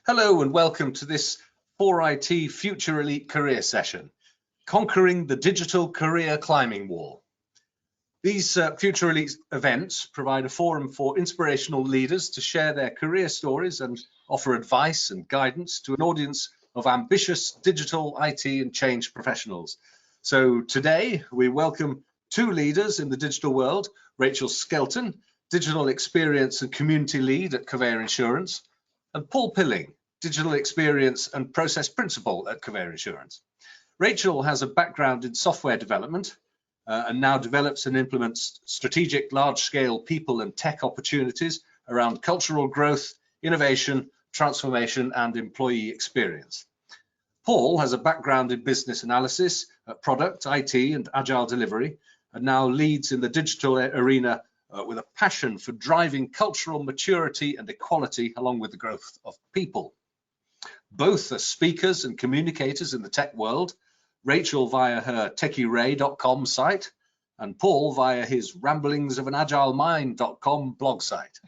Hello and welcome to this 4IT Future Elite career session, Conquering the Digital Career Climbing Wall. These Future Elite events provide a forum for inspirational leaders to share their career stories and offer advice and guidance to an audience of ambitious digital, IT and change professionals. So today we welcome two leaders in the digital world, Rachel Skelton, Digital Experience and Community Lead at Covéa Insurance, and Paul Pilling, Digital Experience and Process Principal at Covéa Insurance. Rachel has a background in software development and now develops and implements strategic large-scale people and tech opportunities around cultural growth, innovation, transformation and employee experience. Paul has a background in business analysis, product, IT and agile delivery, and now leads in the digital arena with a passion for driving cultural maturity and equality along with the growth of people. Both are speakers and communicators in the tech world, Rachel via her techieray.com site and Paul via his ramblingsofanagilemind.com blog site.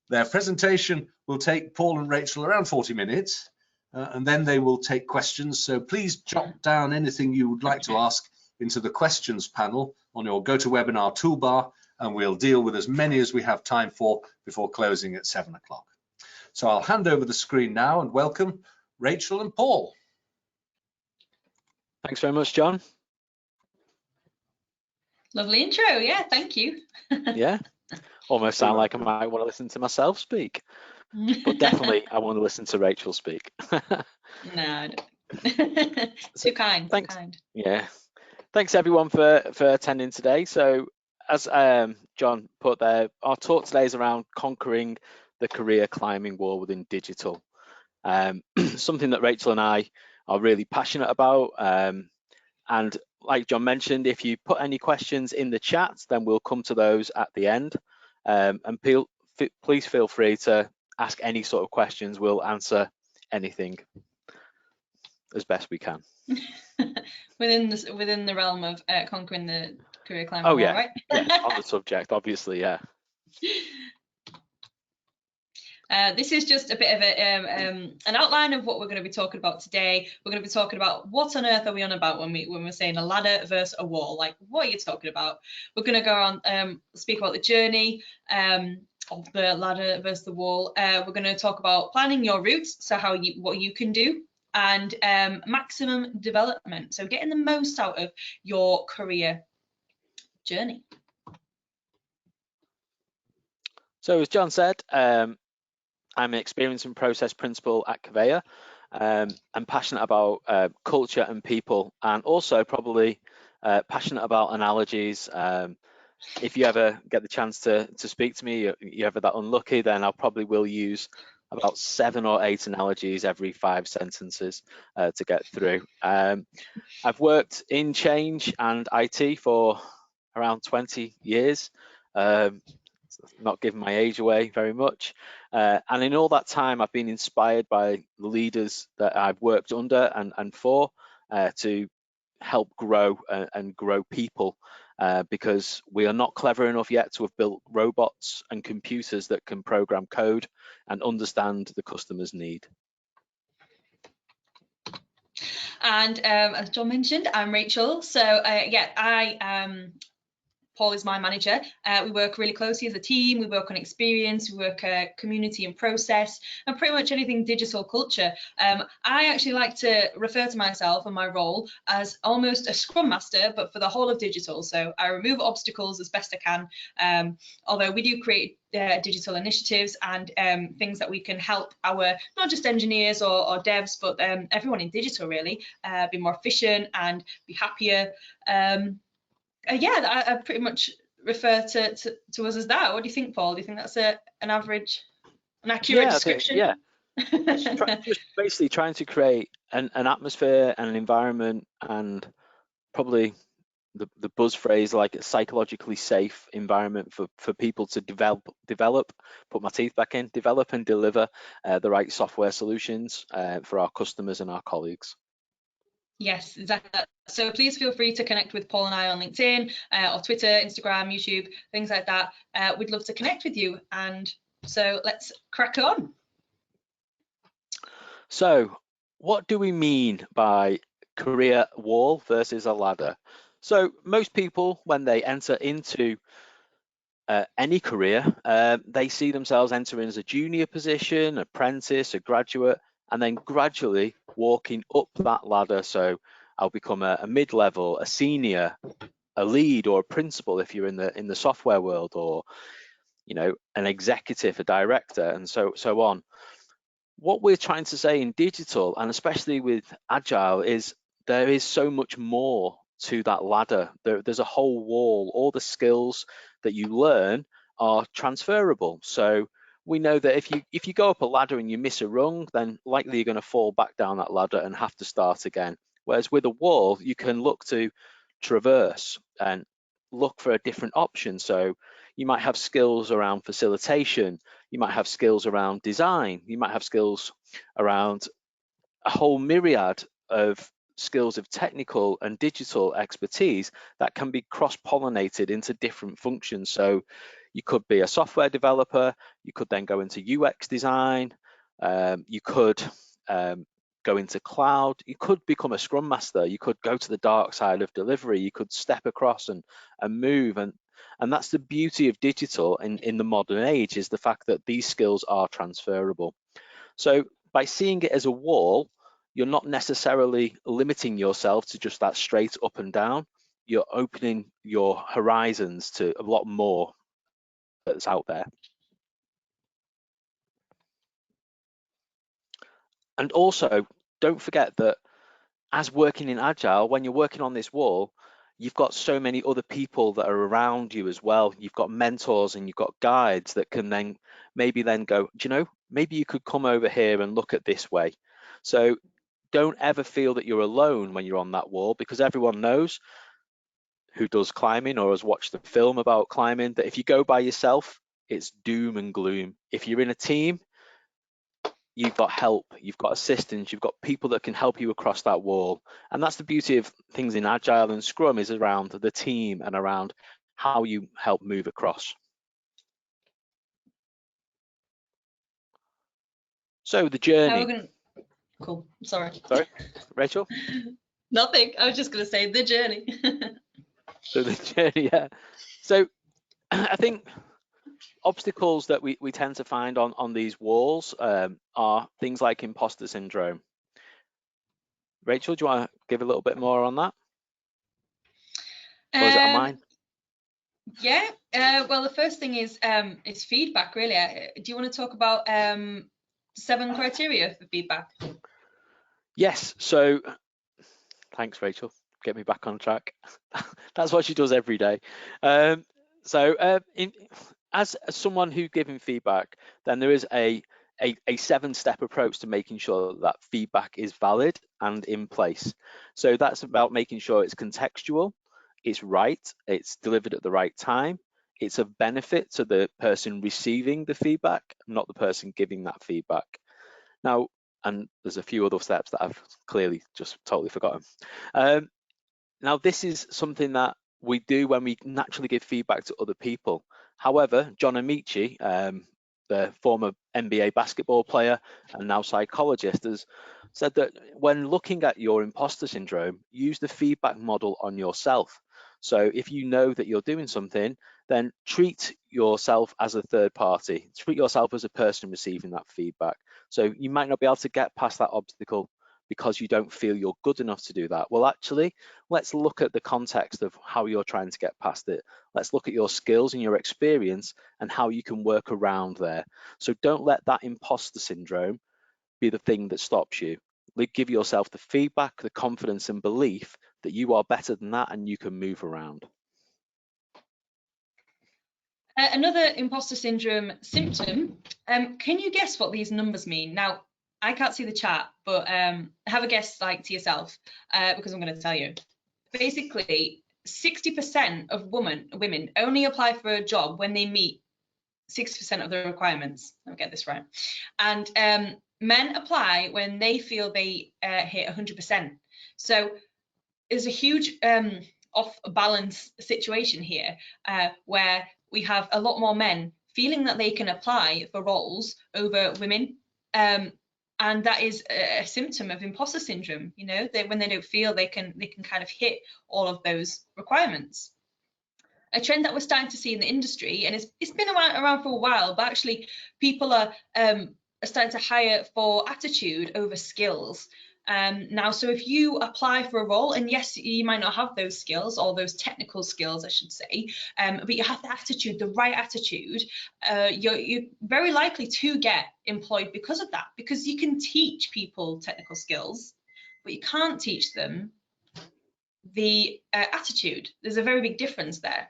Their presentation will take Paul and Rachel around 40 minutes and then they will take questions, so please jot down anything you would like to ask into the questions panel on your GoToWebinar toolbar and we'll deal with as many as we have time for before closing at 7 o'clock. So I'll hand over the screen now and welcome Rachel and Paul. Thanks very much, John. Lovely intro, yeah, thank you. Yeah, almost sound like I might want to listen to myself speak, but definitely I want to listen to Rachel speak. No, I don't. Too kind, thanks. Too kind. Yeah, thanks everyone for attending today. So as John put there, our talk today is around conquering the career climbing wall within digital. Something that Rachel and I are really passionate about. And like John mentioned, if you put any questions in the chat, then we'll come to those at the end. And please feel free to ask any sort of questions. We'll answer anything as best we can. within the realm of conquering the career climbing wall, yeah, right? yeah, on the subject, obviously, yeah. This is just a bit of an outline of what we're going to be talking about today. We're going to be talking about what on earth are we on about when we're saying a ladder versus a wall. Like, what are you talking about? We're going to go on speak about the journey of the ladder versus the wall. We're going to talk about planning your routes, so what you can do, and maximum development, so getting the most out of your career journey. So as John said, I'm an experience and process principal at Covéa. I'm passionate about culture and people, and also probably passionate about analogies. If you ever get the chance to speak to me, you're ever that unlucky, then I probably will use about 7 or 8 analogies every 5 sentences to get through. I've worked in change and IT for around 20 years. Not giving my age away very much, and in all that time I've been inspired by the leaders that I've worked under and for to help grow and grow people, because we are not clever enough yet to have built robots and computers that can program code and understand the customer's need. And as John mentioned, I'm Rachel. So Paul is my manager. We work really closely as a team. We work on experience, we work community and process, and pretty much anything digital culture. I actually like to refer to myself and my role as almost a scrum master, but for the whole of digital. So I remove obstacles as best I can, although we do create digital initiatives and things that we can help our, not just engineers or devs, but everyone in digital really, be more efficient and be happier. I pretty much refer to us as that. What do you think, Paul? Do you think that's an accurate description? Just basically trying to create an atmosphere and an environment, and probably the buzz phrase, like a psychologically safe environment for people to develop, put my teeth back in, develop and deliver the right software solutions for our customers and our colleagues. Yes, exactly. So please feel free to connect with Paul and I on LinkedIn or Twitter, Instagram, YouTube, things like that. We'd love to connect with you. And so let's crack on. So what do we mean by career wall versus a ladder? So most people, when they enter into any career, they see themselves entering as a junior position, apprentice, a graduate, and then gradually walking up that ladder. So I'll become a mid-level, a senior, a lead, or a principal if you're in the software world, or an executive, a director, and so on. What we're trying to say in digital, and especially with agile, is there is so much more to that ladder. There's a whole wall. All the skills that you learn are transferable. So we know that if you go up a ladder and you miss a rung, then likely you're going to fall back down that ladder and have to start again. Whereas with a wall, you can look to traverse and look for a different option. So you might have skills around facilitation, you might have skills around design, you might have skills around a whole myriad of skills of technical and digital expertise that can be cross-pollinated into different functions. So you could be a software developer, you could then go into UX design, you could go into cloud, you could become a scrum master, you could go to the dark side of delivery, you could step across and move. And that's the beauty of digital in the modern age, is the fact that these skills are transferable. So by seeing it as a wall, you're not necessarily limiting yourself to just that straight up and down. You're opening your horizons to a lot more that's out there. And also, don't forget that as working in Agile, when you're working on this wall, you've got so many other people that are around you as well. You've got mentors and you've got guides that can then maybe then go, do you know, maybe you could come over here and look at this way. So don't ever feel that you're alone when you're on that wall, because everyone knows, who does climbing or has watched the film about climbing, that if you go by yourself, it's doom and gloom. If you're in a team, you've got help, you've got assistance, you've got people that can help you across that wall. And that's the beauty of things in Agile and Scrum, is around the team and around how you help move across. So the journey. Cool, sorry. Sorry, Rachel? Nothing, I was just going to say the journey. So the journey, yeah. So I think obstacles that we tend to find on these walls are things like imposter syndrome. Rachel, do you want to give a little bit more on that? Or is it on mine? Yeah, well, the first thing is feedback, really. Do you want to talk about 7 criteria for feedback? Yes, so thanks, Rachel. Get me back on track. That's what she does every day. As someone who's giving feedback, then there is a 7-step approach to making sure that feedback is valid and in place. So that's about making sure it's contextual, it's right, it's delivered at the right time, it's of benefit to the person receiving the feedback, not the person giving that feedback. Now, and there's a few other steps that I've clearly just totally forgotten. Now, this is something that we do when we naturally give feedback to other people. However, John Amici, the former NBA basketball player and now psychologist, has said that when looking at your imposter syndrome, use the feedback model on yourself. So if you know that you're doing something, then treat yourself as a third party. Treat yourself as a person receiving that feedback. So you might not be able to get past that obstacle because you don't feel you're good enough to do that. Well, actually, let's look at the context of how you're trying to get past it. Let's look at your skills and your experience and how you can work around there. So don't let that imposter syndrome be the thing that stops you. Give yourself the feedback, the confidence and belief that you are better than that and you can move around. Another imposter syndrome symptom, can you guess what these numbers mean? Now, I can't see the chat, but have a guess to yourself, because I'm going to tell you. Basically, 60% of women only apply for a job when they meet 60% of the requirements. I'll get this right. And men apply when they feel they hit 100%. So there's a huge off-balance situation here, where we have a lot more men feeling that they can apply for roles over women. And that is a symptom of imposter syndrome. You know, when they don't feel they can kind of hit all of those requirements. A trend that we're starting to see in the industry, and it's been around for a while, but actually people are starting to hire for attitude over skills. Now, so if you apply for a role, and yes, you might not have those skills, or those technical skills, I should say, but you have the attitude, the right attitude, you're very likely to get employed because of that, because you can teach people technical skills, but you can't teach them the attitude. There's a very big difference there.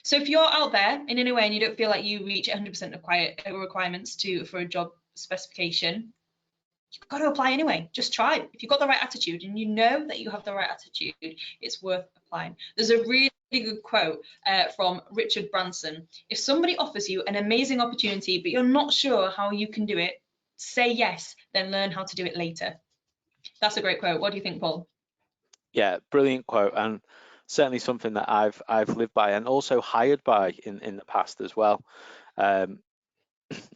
So if you're out there in any way and you don't feel like you reach 100% of requirements for a job specification, you've got to apply anyway. Just try. If you've got the right attitude and you know that you have the right attitude, it's worth applying. There's a really good quote from Richard Branson. If somebody offers you an amazing opportunity, but you're not sure how you can do it, say yes, then learn how to do it later. That's a great quote. What do you think, Paul? Yeah, brilliant quote, and certainly something that I've lived by and also hired by in the past as well. And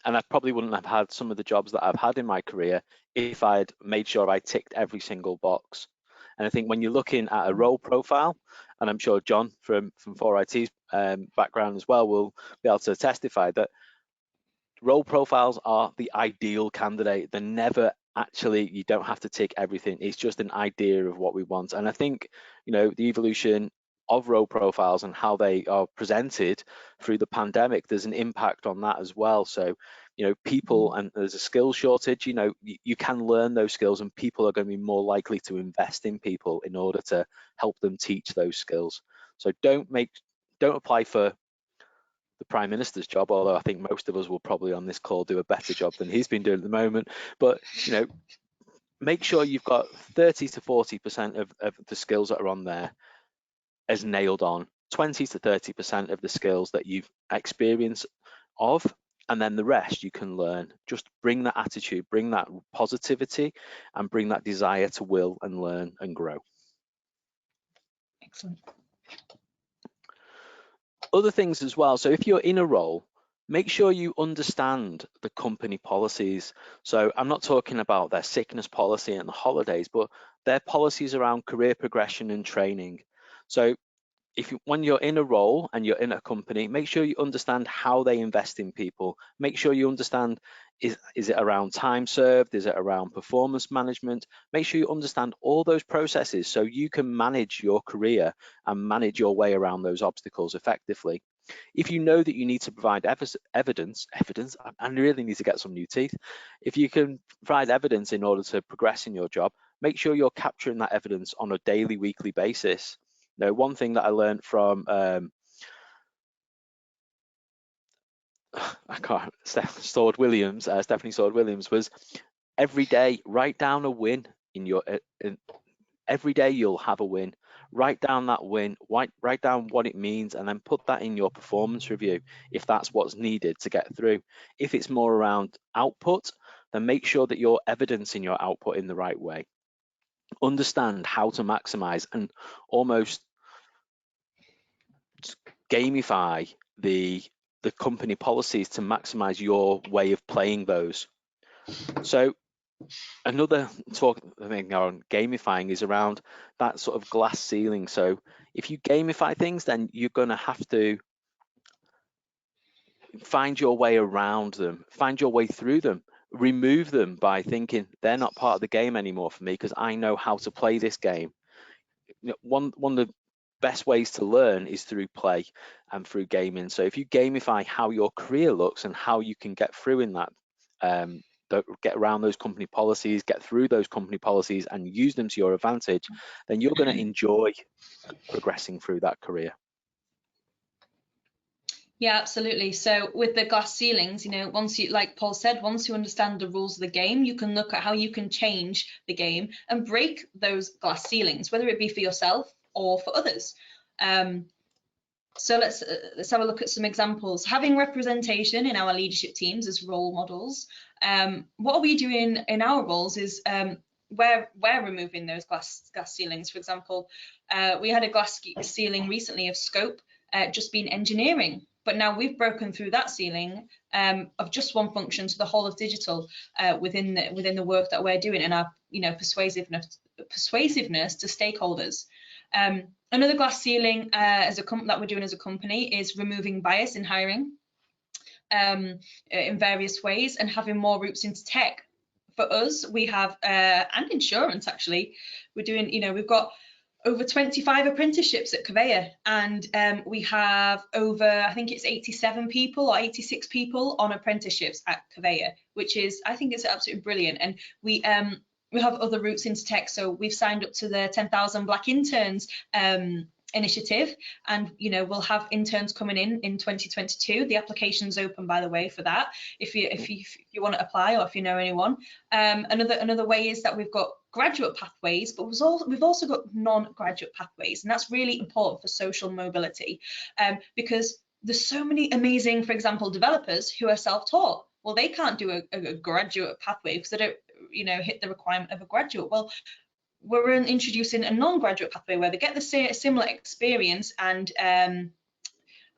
I probably wouldn't have had some of the jobs that I've had in my career if I'd made sure I ticked every single box. And I think when you're looking at a role profile, and I'm sure John from 4IT's background as well will be able to testify that role profiles are the ideal candidate. They're never actually, you don't have to tick everything. It's just an idea of what we want. And I think, you know, the evolution of role profiles and how they are presented through the pandemic, there's an impact on that as well. So, you know, people, and there's a skill shortage, you know, you can learn those skills, and people are going to be more likely to invest in people in order to help them teach those skills. So don't apply for the Prime Minister's job, although I think most of us will probably on this call do a better job than he's been doing at the moment. But, you know, make sure you've got 30 to 40% of the skills that are on there as nailed on, 20 to 30% of the skills that you've experienced of, and then the rest you can learn. Just bring that attitude, bring that positivity, and bring that desire to will and learn and grow. Excellent. Other things as well. So if you're in a role, make sure you understand the company policies. So I'm not talking about their sickness policy and the holidays, but their policies around career progression and training. So when you're in a role and you're in a company, make sure you understand how they invest in people. Make sure you understand, is it around time served? Is it around performance management? Make sure you understand all those processes so you can manage your career and manage your way around those obstacles effectively. If you know that you need to provide evidence, I really need to get some new teeth. If you can provide evidence in order to progress in your job, make sure you're capturing that evidence on a daily, weekly basis. Now, one thing that I learned from Stephanie Sword Williams was every day write down a win in your every day you'll have a win. Write down that win, write down what it means, and then put that in your performance review if that's what's needed to get through. If it's more around output, then make sure that you're evidencing your output in the right way. Understand how to maximize and almost gamify the company policies to maximize your way of playing those. So another thing on gamifying is around that sort of glass ceiling. So if you gamify things, then you're going to have to find your way around them, find your way through them, remove them by thinking they're not part of the game anymore for me because I know how to play this game. One of the best ways to learn is through play and through gaming. So if you gamify how your career looks and how you can get through in that, get around those company policies, get through those company policies and use them to your advantage, then you're going to enjoy progressing through that career. Yeah, absolutely. So with the glass ceilings, you know, once you, like Paul said, once you understand the rules of the game, you can look at how you can change the game and break those glass ceilings, whether it be for yourself or for others. So let's have a look at some examples. Having representation in our leadership teams as role models. What are we doing in our roles is we're removing those glass ceilings. For example, we had a glass ceiling recently of scope just being engineering. But now we've broken through that ceiling of just one function to the whole of digital within the work that we're doing and our persuasiveness to stakeholders. Another glass ceiling that we're doing as a company is removing bias in hiring in various ways and having more routes into tech. For us, we have and insurance actually. We're doing, we've got over 25 apprenticeships at Covea, and we have over, I think it's 87 people or 86 people on apprenticeships at Covea, which is, I think it's absolutely brilliant. And we have other routes into tech, so we've signed up to the 10,000 Black Interns initiative, and we'll have interns coming in 2022. The application's open, by the way, for that if you want to apply or if you know anyone. Another way is that we've got graduate pathways, but we've also got non-graduate pathways, and that's really important for social mobility because there's so many amazing, for example, developers who are self-taught. Well, they can't do a graduate pathway because they don't hit the requirement of a graduate. Well, we're introducing a non-graduate pathway where they get the similar experience and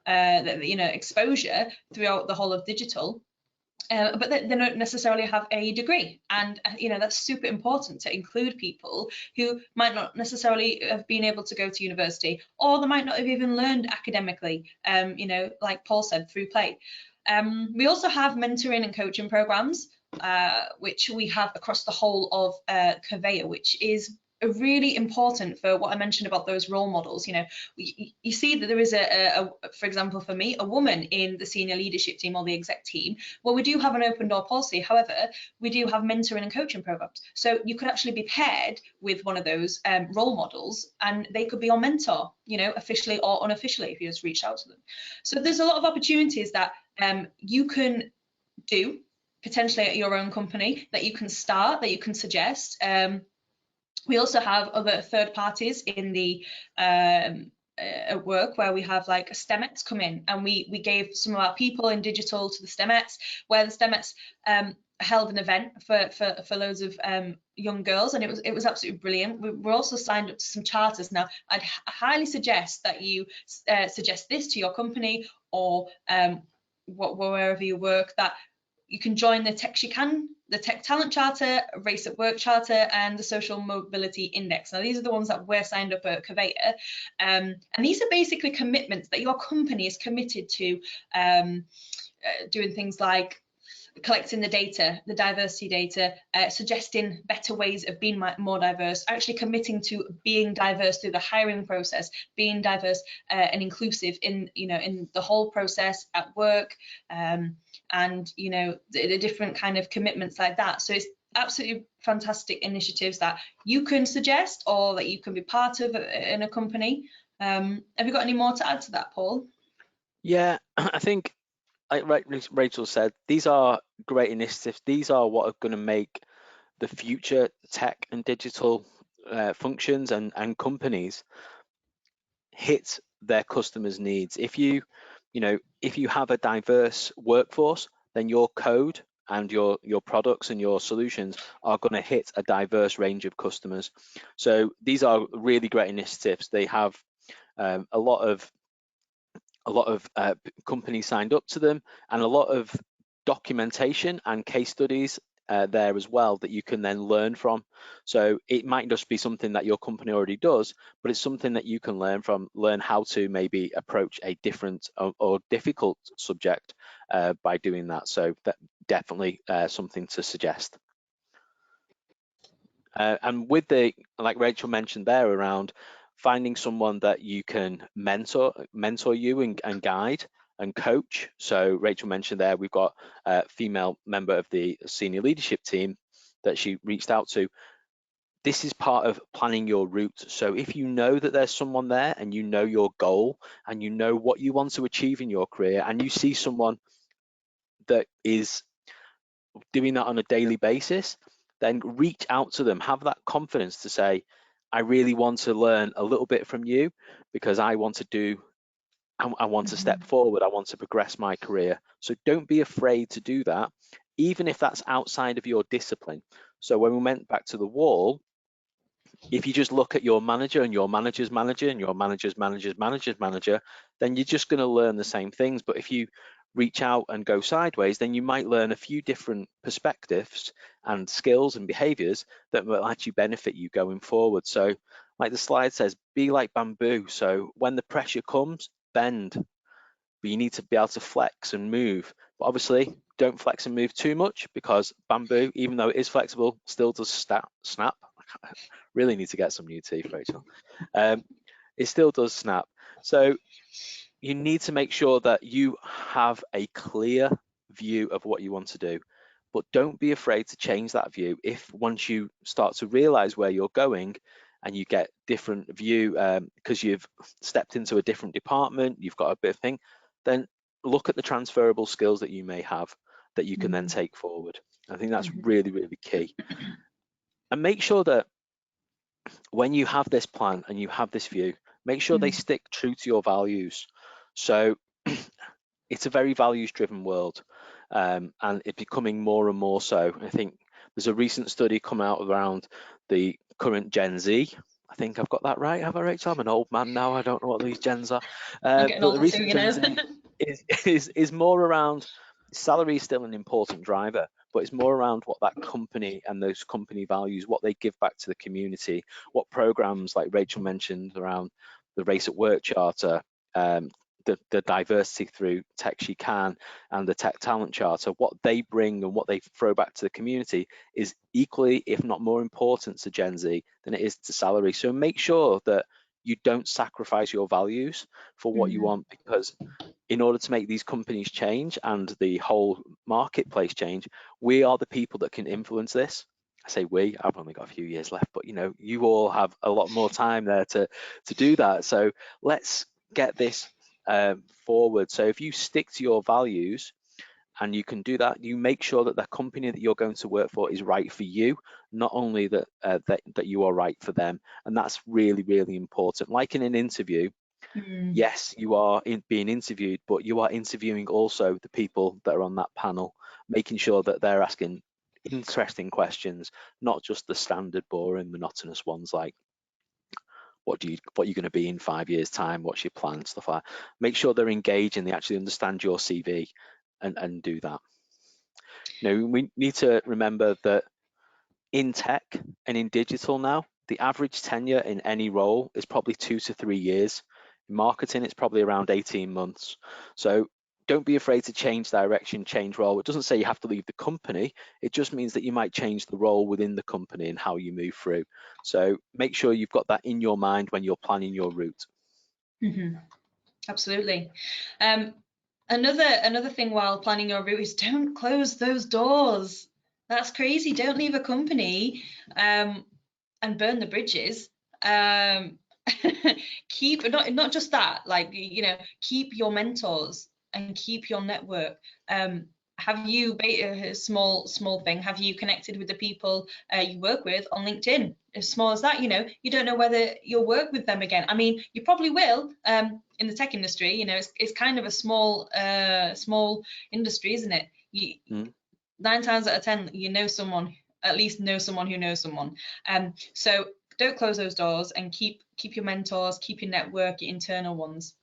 exposure throughout the whole of digital, but they don't necessarily have a degree. And that's super important to include people who might not necessarily have been able to go to university, or they might not have even learned academically, like Paul said, through play. We also have mentoring and coaching programs, which we have across the whole of Covea, which is really important for what I mentioned about those role models. You see that there is for example, for me, a woman in the senior leadership team or the exec team. Well, we do have an open door policy. However, we do have mentoring and coaching programs. So you could actually be paired with one of those role models, and they could be your mentor, officially or unofficially, if you just reach out to them. So there's a lot of opportunities that you can do potentially at your own company, that you can start, that you can suggest. We also have other third parties in the work where we have like STEMettes come in, and we gave some of our people in digital to the STEMettes, where the STEMettes held an event for loads of young girls, and it was absolutely brilliant. We're also signed up to some charters now. I'd highly suggest that you suggest this to your company or wherever you work, that you can join the Tech Talent Charter, Race at Work Charter, and the Social Mobility Index. Now, these are the ones that we're signed up at Covea, and these are basically commitments that your company is committed to doing things like collecting the data, the diversity data, suggesting better ways of being more diverse, actually committing to being diverse through the hiring process, being diverse and inclusive in the whole process at work, and the different kind of commitments like that. So it's absolutely fantastic initiatives that you can suggest or that you can be part of in a company. Have you got any more to add to that, Paul? Yeah, I think, like Rachel said, these are great initiatives. These are what are going to make the future tech and digital functions and companies hit their customers' needs. If you have a diverse workforce, then your code and your products and your solutions are going to hit a diverse range of customers. So these are really great initiatives. They have a lot of companies signed up to them, and a lot of documentation and case studies there as well that you can then learn from. So it might just be something that your company already does, but it's something that you can learn how to maybe approach a different or difficult subject by doing that. So that definitely something to suggest. And with like Rachel mentioned there, around finding someone that you can mentor you and guide and coach. So Rachel mentioned there, we've got a female member of the senior leadership team that she reached out to. This is part of planning your route. So if you know that there's someone there and you know your goal and you know what you want to achieve in your career, and you see someone that is doing that on a daily basis, then reach out to them, have that confidence to say, I really want to learn a little bit from you because I want to step forward, I want to progress my career. So don't be afraid to do that, even if that's outside of your discipline. So when we went back to the wall, if you just look at your manager and your manager's manager and your manager's manager's manager's manager, then you're just going to learn the same things. But if you reach out and go sideways, then you might learn a few different perspectives and skills and behaviors that will actually benefit you going forward. So like the slide says, be like bamboo. So when the pressure comes, bend, but you need to be able to flex and move. But obviously don't flex and move too much, because bamboo, even though it is flexible, still does snap. Really need to get some new teeth, Rachel. It still does snap. So you need to make sure that you have a clear view of what you want to do, but don't be afraid to change that view if once you start to realize where you're going and you get different view because you've stepped into a different department, you've got a bit of thing, then look at the transferable skills that you may have that you can then take forward. I think that's really, really key. And make sure that when you have this plan and you have this view, make sure they stick true to your values. So it's a very values-driven world, and it's becoming more and more so. I think there's a recent study come out around the current Gen Z. I think I've got that right, have I, Rachel? I'm an old man now. I don't know what these gens are. I'm getting But older the recent too, you Gen know. Z is more around salary is still an important driver, but it's more around what that company and those company values, what they give back to the community, what programs like Rachel mentioned around the Race at Work Charter, the diversity through Tech She Can and the Tech Talent Charter, what they bring and what they throw back to the community is equally, if not more important to Gen Z than it is to salary. So make sure that you don't sacrifice your values for what you want, because in order to make these companies change and the whole marketplace change, we are the people that can influence this. I say we, I've only got a few years left, but you know, you all have a lot more time there to do that. So let's get this forward. So if you stick to your values and you can do that, you make sure that the company that you're going to work for is right for you, not only that that you are right for them. And that's really, really important. Like in an interview, yes, you are being interviewed, but you are interviewing also the people that are on that panel, making sure that they're asking interesting questions, not just the standard boring monotonous ones like what are you going to be in 5 years time, what's your plan, stuff like that. Make sure they're engaged and they actually understand your CV and do that. You know, we need to remember that in tech and in digital now, the average tenure in any role is probably 2 to 3 years. In marketing, it's probably around 18 months. So don't be afraid to change direction, change role. It doesn't say you have to leave the company. It just means that you might change the role within the company and how you move through. So make sure you've got that in your mind when you're planning your route. Absolutely. Another thing while planning your route is don't close those doors. That's crazy. Don't leave a company and burn the bridges. Keep not just that, like, you know, keep your mentors and keep your network. Have you, a small thing, have you connected with the people you work with on LinkedIn? As small as that, you know, you don't know whether you'll work with them again. I mean, you probably will. In the tech industry, you know, it's kind of a small industry, isn't it? 9 times out of 10, you know someone, at least know someone who knows someone. So don't close those doors and keep your mentors, keep your network, your internal ones.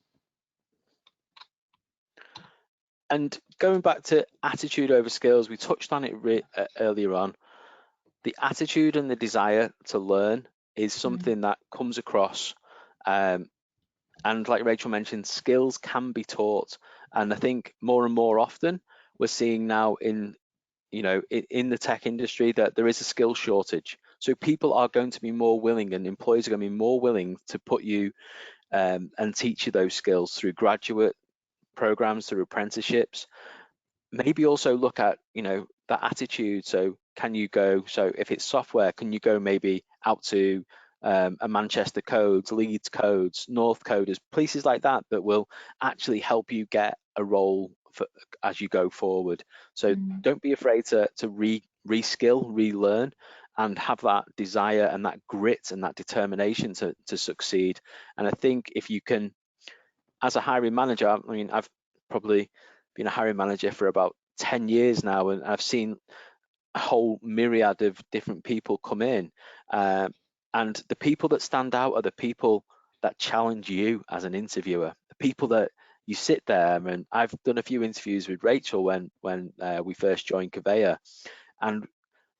And going back to attitude over skills, we touched on it earlier on. The attitude and the desire to learn is something that comes across. And like Rachel mentioned, skills can be taught. And I think more and more often we're seeing now in the tech industry that there is a skill shortage. So people are going to be more willing, and employers are going to be more willing to put you and teach you those skills through graduate programs, through apprenticeships. Maybe also look at, you know, that attitude. So can you go, so if it's software, can you go maybe out to a Manchester Codes, Leeds Codes, North Coders, places like that that will actually help you get a role as you go forward. So don't be afraid to reskill, relearn, and have that desire and that grit and that determination to succeed. And I think if you can, as a hiring manager, I mean, I've probably been a hiring manager for about 10 years now, and I've seen a whole myriad of different people come in. And the people that stand out are the people that challenge you as an interviewer, the people that you sit there. And I've done a few interviews with Rachel when we first joined Covea, and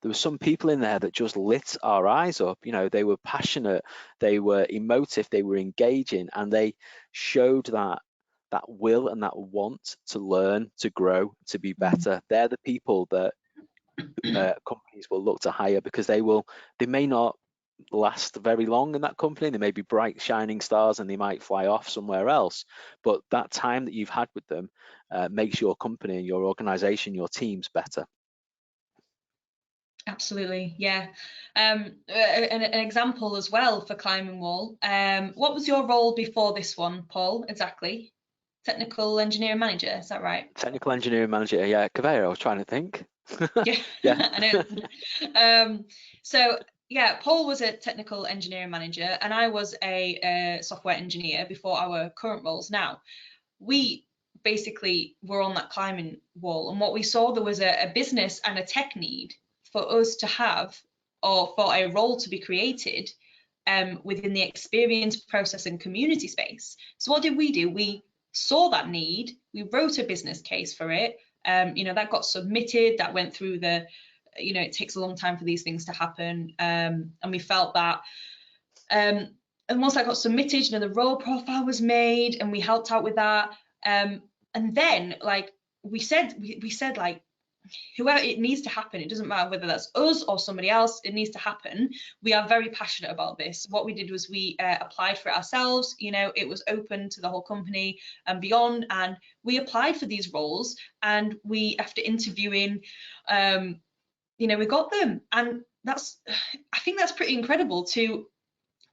there were some people in there that just lit our eyes up. You know, they were passionate, they were emotive, they were engaging, and they showed that will and that want to learn, to grow, to be better. They're the people that companies will look to hire, because they may not last very long in that company. They may be bright shining stars and they might fly off somewhere else, but that time that you've had with them makes your company, your organization, your teams better. Absolutely, yeah. An example as well for climbing wall. What was your role before this one, Paul? Exactly. Technical engineering manager, is that right? Technical engineering manager, yeah. Covea, I was trying to think. Yeah, yeah. I know. So yeah, Paul was a technical engineering manager, and I was a software engineer before our current roles. Now, we basically were on that climbing wall, and what we saw, there was a business and a tech need for us to have, or for a role to be created within the experience, process and community space. So what did we do? We saw that need, we wrote a business case for it, you know, that got submitted, that went through the, you know, it takes a long time for these things to happen, and we felt that, and once that got submitted, you know, the role profile was made and we helped out with that, and then like we said like, whoever, it needs to happen, it doesn't matter whether that's us or somebody else, it needs to happen. We are very passionate about this. What we did was we applied for it ourselves, you know, it was open to the whole company and beyond, and we applied for these roles, and we, after interviewing, you know, we got them. And that's, I think that's pretty incredible, to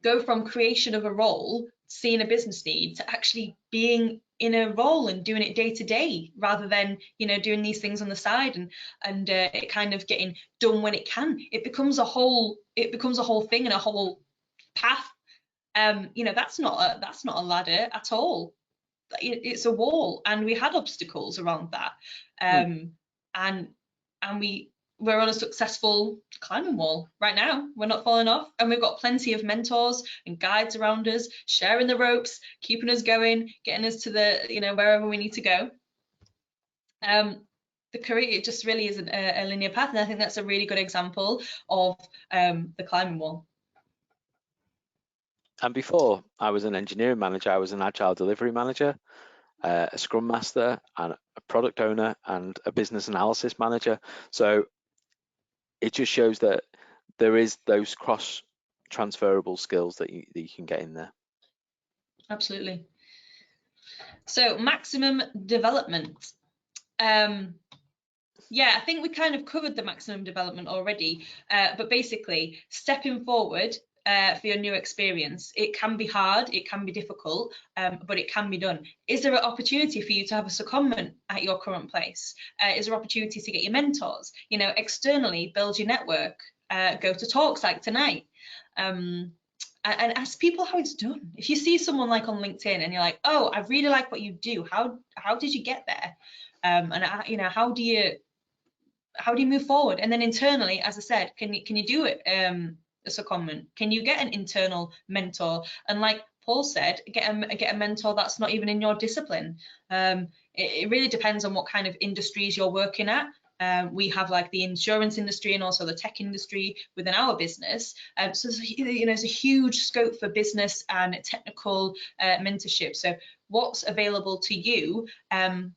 go from creation of a role, seeing a business need, to actually being in a role and doing it day to day, rather than, you know, doing these things on the side and it kind of getting done when it can. It becomes a whole thing and a whole path. You know, that's not a ladder at all. It's a wall, and we had obstacles around that, and we're on a successful climbing wall right now. We're not falling off, and we've got plenty of mentors and guides around us, sharing the ropes, keeping us going, getting us to the, you know, wherever we need to go. The career, it just really isn't a linear path, and I think that's a really good example of the climbing wall. And before I was an engineering manager, I was an agile delivery manager, a scrum master, and a product owner, and a business analysis manager. So it just shows that there is those cross transferable skills that you can get in there. Absolutely. So maximum development. Yeah, I think we kind of covered the maximum development already, but basically stepping forward for your new experience. It can be hard, it can be difficult, but it can be done. Is there an opportunity for you to have a secondment at your current place? Is there opportunity to get your mentors? You know, externally, build your network, go to talks like tonight, and ask people how it's done. If you see someone like on LinkedIn and you're like, oh, I really like what you do, how did you get there? And you know, how do you move forward? And then internally, as I said, can you do it? A secondment? Can you get an internal mentor? And like Paul said, get a mentor that's not even in your discipline. It really depends on what kind of industries you're working at. We have like the insurance industry and also the tech industry within our business. So you know, there's a huge scope for business and technical mentorship. So what's available to you,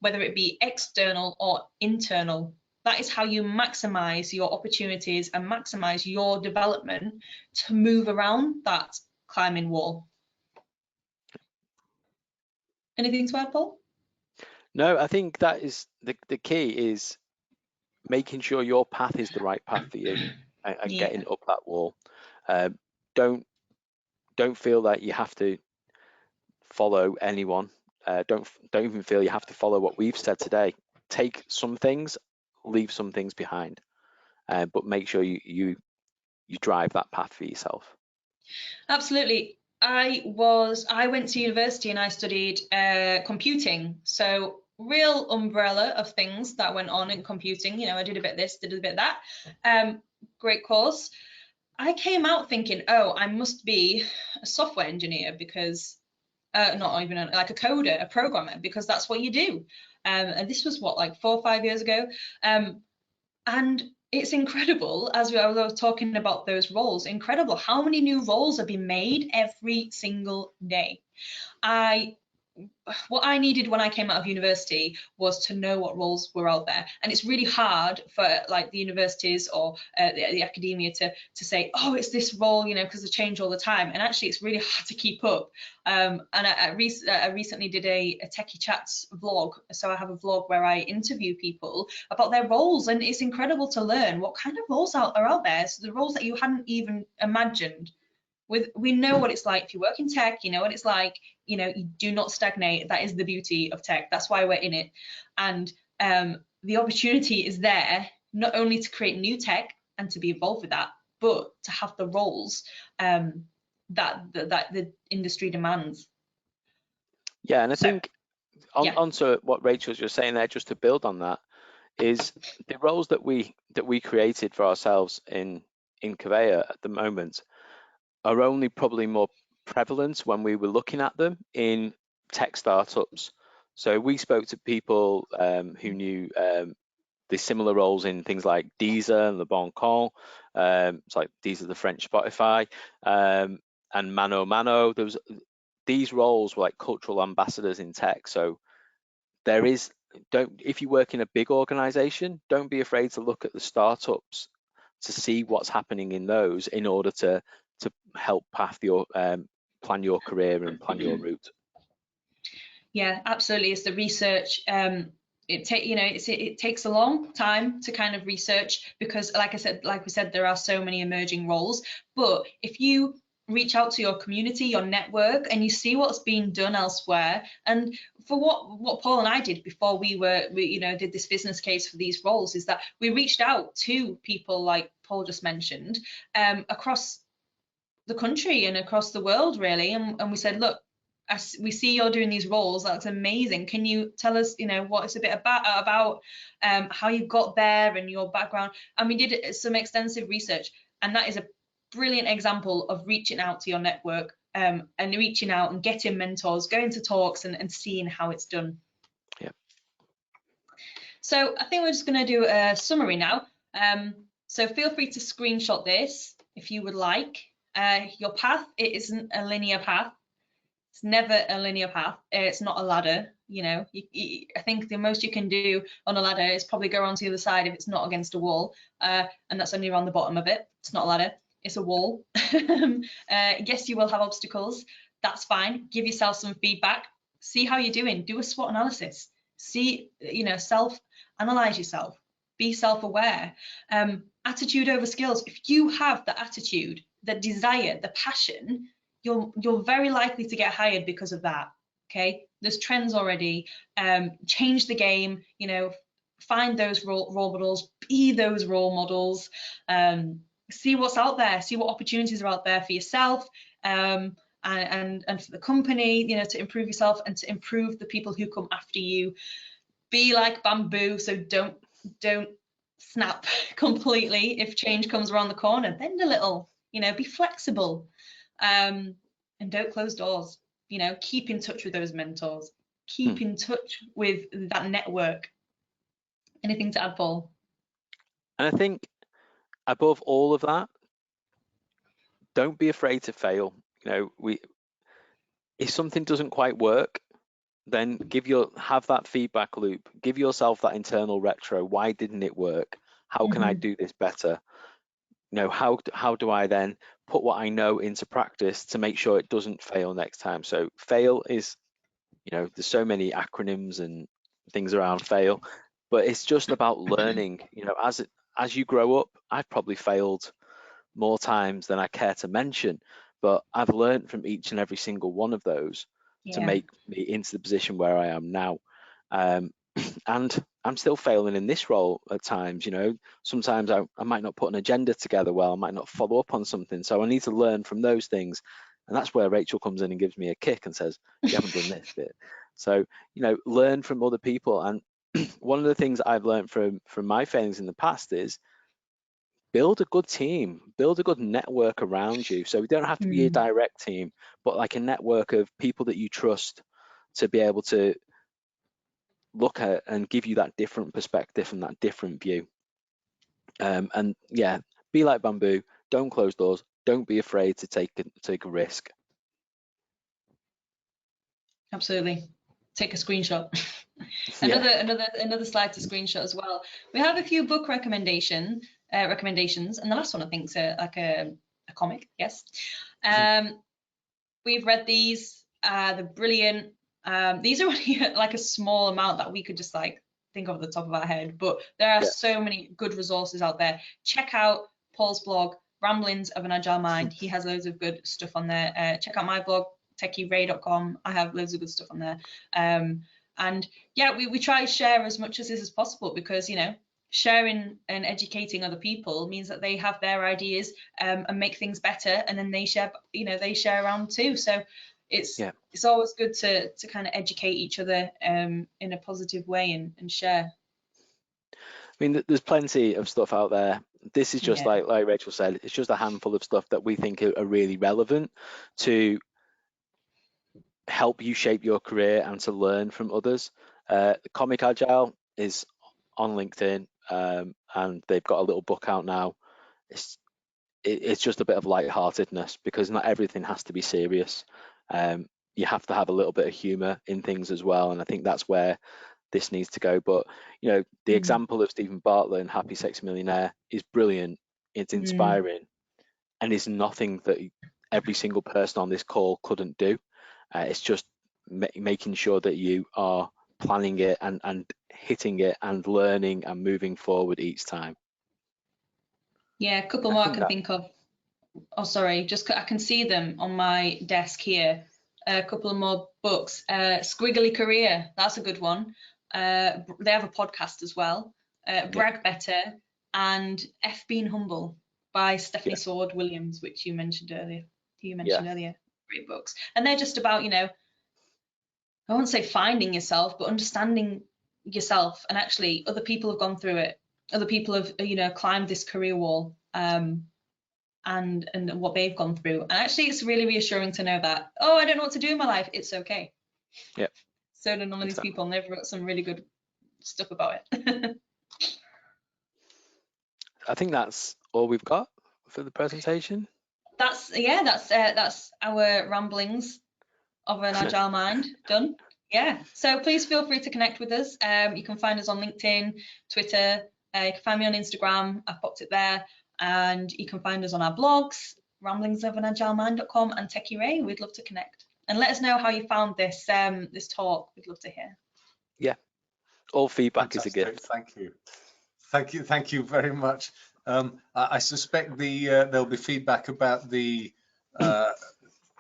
whether it be external or internal, that is how you maximize your opportunities and maximize your development to move around that climbing wall. Anything to add, Paul? No, I think that is the key, is making sure your path is the right path for you, and getting up that wall. Don't feel that you have to follow anyone. Don't even feel you have to follow what we've said today. Take some things, leave some things behind, but make sure you drive that path for yourself. Absolutely. I went to university and I studied computing, so real umbrella of things that went on in computing. You know, I did a bit of this, did a bit of that. Great course. I came out thinking, oh, I must be a software engineer because not even like a coder, a programmer, because that's what you do. And this was what, like 4 or 5 years ago. And it's incredible, as I was talking about those roles, incredible how many new roles are being made every single day. What I needed when I came out of university was to know what roles were out there, and it's really hard for like the universities or the academia to say, oh, it's this role, you know, because they change all the time, and actually it's really hard to keep up. And I recently did a Techie Chats vlog, so I have a vlog where I interview people about their roles, and it's incredible to learn what kind of roles are out there, so the roles that you hadn't even imagined. We know what it's like if you work in tech, you know what it's like, you know, you do not stagnate. That is the beauty of tech. That's why we're in it. And the opportunity is there, not only to create new tech and to be involved with that, but to have the roles that the industry demands. Yeah, and I think yeah. onto what Rachel's just saying there, just to build on that, is the roles that we created for ourselves in Covea at the moment are only probably more prevalent when we were looking at them in tech startups. So we spoke to people who knew the similar roles in things like Deezer and Le Bon Coin. It's like Deezer, the French Spotify, and Mano Mano. These roles were like cultural ambassadors in tech. So if you work in a big organization, don't be afraid to look at the startups to see what's happening in those in order to help plan your career and plan your route. Yeah, absolutely. It's the research. It takes a long time to kind of research, because like we said, there are so many emerging roles. But if you reach out to your community, your network, and you see what's being done elsewhere, and for what Paul and I did before we did this business case for these roles, is that we reached out to people like Paul just mentioned, across the country and across the world really, and we said, look, we see you're doing these roles, that's amazing, can you tell us, you know, what it's a bit about how you got there and your background. And we did some extensive research, and that is a brilliant example of reaching out to your network, and reaching out and getting mentors, going to talks and seeing how it's done. Yeah. So I think we're just going to do a summary now. So feel free to screenshot this if you would like. Your path, it isn't a linear path. It's never a linear path. It's not a ladder. You know, I think the most you can do on a ladder is probably go onto the other side if it's not against a wall, and that's only around the bottom of it. It's not a ladder, it's a wall. Yes, you will have obstacles. That's fine. Give yourself some feedback. See how you're doing. Do a SWOT analysis. See, you know, self-analyze yourself. Be self-aware. Attitude over skills. If you have the attitude, the desire, the passion, you're very likely to get hired because of that. Okay, there's trends already. Change the game, you know, find those role models, be those role models, see what's out there, see what opportunities are out there for yourself, and for the company, you know, to improve yourself and to improve the people who come after you. Be like bamboo, so don't snap completely if change comes around the corner. Bend a little, you know, be flexible. And don't close doors, you know, keep in touch with those mentors, keep in touch with that network. Anything to add, Paul? And I think above all of that, don't be afraid to fail. You know, if something doesn't quite work, then have that feedback loop, give yourself that internal retro. Why didn't it work? How can I do this better? You know, how do I then put what I know into practice to make sure it doesn't fail next time? So fail is, you know, there's so many acronyms and things around fail, but it's just about learning. You know, as you grow up, I've probably failed more times than I care to mention, but I've learned from each and every single one of those to make me into the position where I am now. And I'm still failing in this role at times. You know, sometimes I might not put an agenda together well, I might not follow up on something, so I need to learn from those things. And that's where Rachel comes in and gives me a kick and says, you haven't done this bit. So, you know, learn from other people. And one of the things I've learned from my failings in the past is build a good team, build a good network around you. So we don't have to be a direct team, but like a network of people that you trust to be able to look at and give you that different perspective and that different view. And yeah, be like bamboo. Don't close doors. Don't be afraid to take a risk. Absolutely. Take a screenshot. Another slide to screenshot as well. We have a few book recommendations, and the last one I think is like a comic. Yes. We've read these. They're brilliant. These are only like a small amount that we could just like think of at the top of our head, but there are so many good resources out there. Check out Paul's blog, Ramblings of an Agile Mind. He has loads of good stuff on there. Check out my blog, techieray.com. I have loads of good stuff on there. And yeah, we try to share as much as this as possible, because, you know, sharing and educating other people means that they have their ideas and make things better, and then they share, you know, they share around too. So it's always good to kind of educate each other in a positive way and share. I mean, there's plenty of stuff out there. This is just like Rachel said, it's just a handful of stuff that we think are really relevant to help you shape your career and to learn from others. Comic Agile is on LinkedIn, and they've got a little book out now. It's just a bit of lightheartedness, because not everything has to be serious. You have to have a little bit of humor in things as well, and I think that's where this needs to go. But you know, the example of Stephen Bartlett and Happy Sexy Millionaire is brilliant. It's inspiring, and it's nothing that every single person on this call couldn't do. It's just making sure that you are planning it and hitting it and learning and moving forward each time. Yeah, a couple more I can think of. Oh, sorry, just I can see them on my desk here. A couple of more books. Squiggly Career, that's a good one. They have a podcast as well. Brag Better and F Being Humble by Stephanie Sword Williams, which you mentioned earlier. Great books. And they're just about, you know, I won't say finding yourself, but understanding yourself. And actually other people have gone through it. Other people have, you know, climbed this career wall, and what they've gone through. And actually it's really reassuring to know that, oh, I don't know what to do in my life. It's okay. Yeah. So do none of these people, and they've wrote some really good stuff about it. I think that's all we've got for the presentation. That's our ramblings of an agile mind done. Yeah, so please feel free to connect with us. You can find us on LinkedIn, Twitter. You can find me on Instagram. I've popped it there. And you can find us on our blogs, ramblingsofanagilemind.com and TechieRay. We'd love to connect. And let us know how you found this this talk. We'd love to hear. Yeah, all feedback Fantastic. is a gift. Thank you very much. I suspect there'll be feedback about the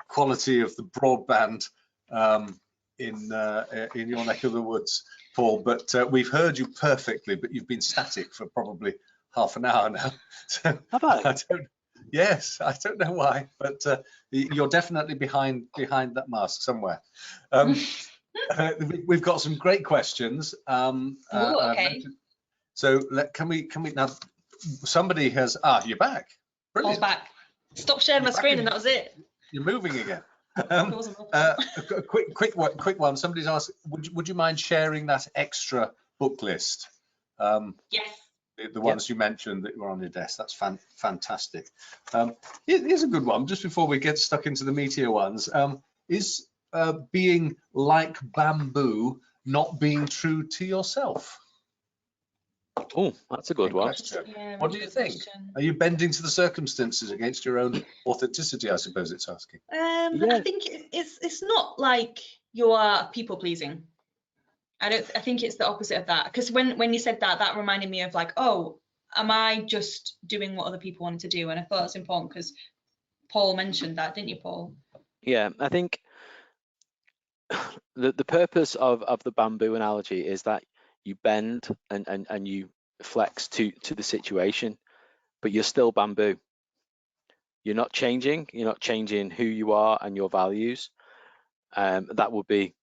quality of the broadband in your neck of the woods, Paul. But we've heard you perfectly, but you've been static for probably half an hour now. So Have I? Yes, I don't know why, but you're definitely behind that mask somewhere. We've got some great questions. Okay. So can we now? Somebody has. You're back. Brilliant. Paul's back. Stop sharing my screen, and that was it. You're moving again. Quick one. Somebody's asked, would you mind sharing that extra book list? Yes. The ones you mentioned that were on your desk. That's fantastic. Here's a good one. Just before we get stuck into the meatier ones, is being like bamboo not being true to yourself? Oh, that's a good one. Yeah, what do you think? Are you bending to the circumstances against your own authenticity, I suppose it's asking? I think it's not like you are people pleasing. I think it's the opposite of that, because when you said that reminded me of like, oh, am I just doing what other people wanted to do? And I thought it's important because Paul mentioned that, didn't you, Paul? Yeah, I think the purpose of the bamboo analogy is that you bend and you flex to the situation, but you're still bamboo. You're not changing who you are and your values. That would be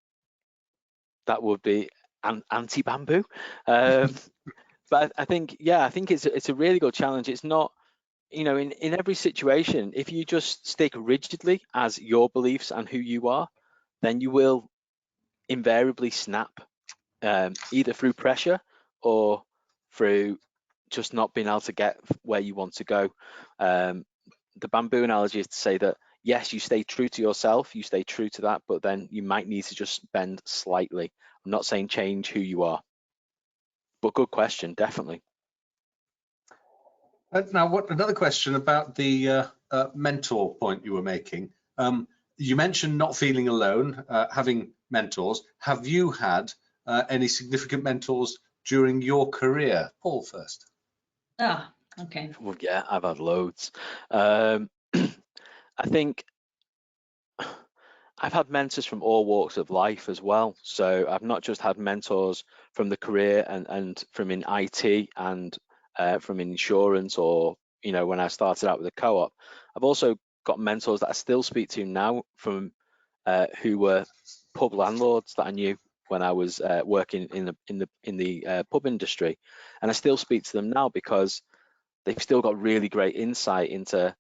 anti-bamboo. But I think it's a really good challenge. It's not you know, in every situation, if you just stick rigidly as your beliefs and who you are, then you will invariably snap, either through pressure or through just not being able to get where you want to go. The bamboo analogy is to say that, yes, you stay true to yourself, you stay true to that, but then you might need to just bend slightly. I'm not saying change who you are, but good question, definitely. Now, another question about the mentor point you were making. You mentioned not feeling alone, having mentors. Have you had any significant mentors during your career? Paul first. Ah, okay. Well, yeah, I've had loads. I think I've had mentors from all walks of life as well. So I've not just had mentors from the career and from in IT and from insurance, or, you know, when I started out with a co-op. I've also got mentors that I still speak to now from who were pub landlords that I knew when I was working in the pub industry, and I still speak to them now because they've still got really great insight into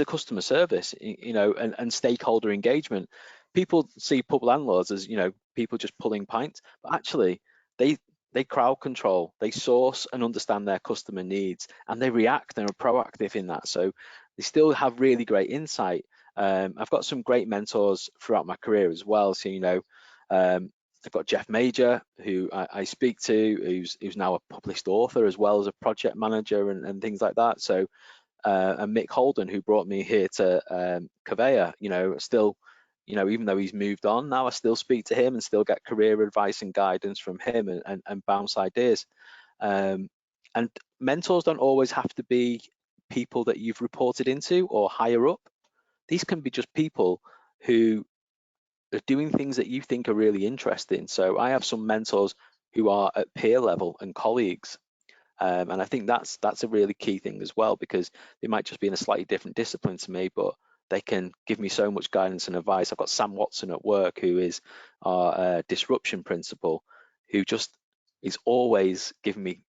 customer service, you know, and stakeholder engagement. People see pub landlords as, you know, people just pulling pints, but actually they crowd control, they source and understand their customer needs, and they react and are proactive in that. So they still have really great insight. I've got some great mentors throughout my career as well. So, you know, I've got Jeff Major, who I speak to, who's now a published author as well as a project manager and things like that. So, and Mick Holden, who brought me here to Covea, you know, still, you know, even though he's moved on now, I still speak to him and still get career advice and guidance from him and bounce ideas. And mentors don't always have to be people that you've reported into or higher up. These can be just people who are doing things that you think are really interesting. So I have some mentors who are at peer level and colleagues. And I think that's a really key thing as well, because they might just be in a slightly different discipline to me, but they can give me so much guidance and advice. I've got Sam Watson at work, who is our disruption principal, who just is always giving me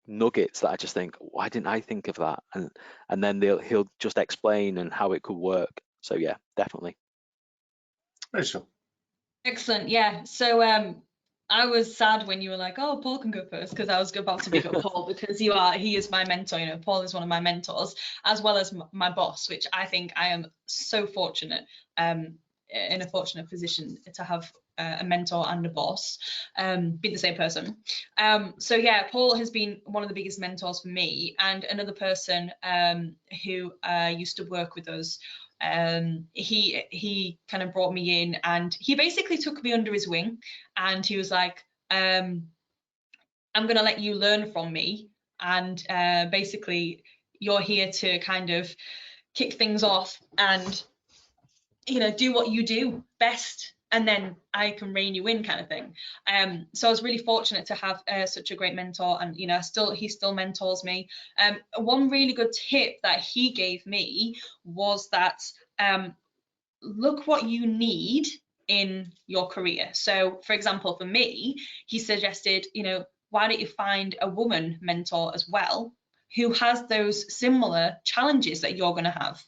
nuggets that I just think, why didn't I think of that? And then he'll just explain and how it could work. So yeah, definitely. Rachel. Excellent. Yeah. So I was sad when you were like, oh, Paul can go first, because I was about to big up Paul, because he is my mentor. You know, Paul is one of my mentors, as well as my boss, which I think I am so fortunate, in a fortunate position to have a mentor and a boss, be the same person. So yeah, Paul has been one of the biggest mentors for me, and another person who used to work with us. He kind of brought me in, and he basically took me under his wing, and he was like, I'm going to let you learn from me, and basically you're here to kind of kick things off and, you know, do what you do best, and then I can rein you in, kind of thing. So I was really fortunate to have such a great mentor, and, you know, he still mentors me. One really good tip that he gave me was that look what you need in your career. So, for example, for me, he suggested, you know, why don't you find a woman mentor as well, who has those similar challenges that you're going to have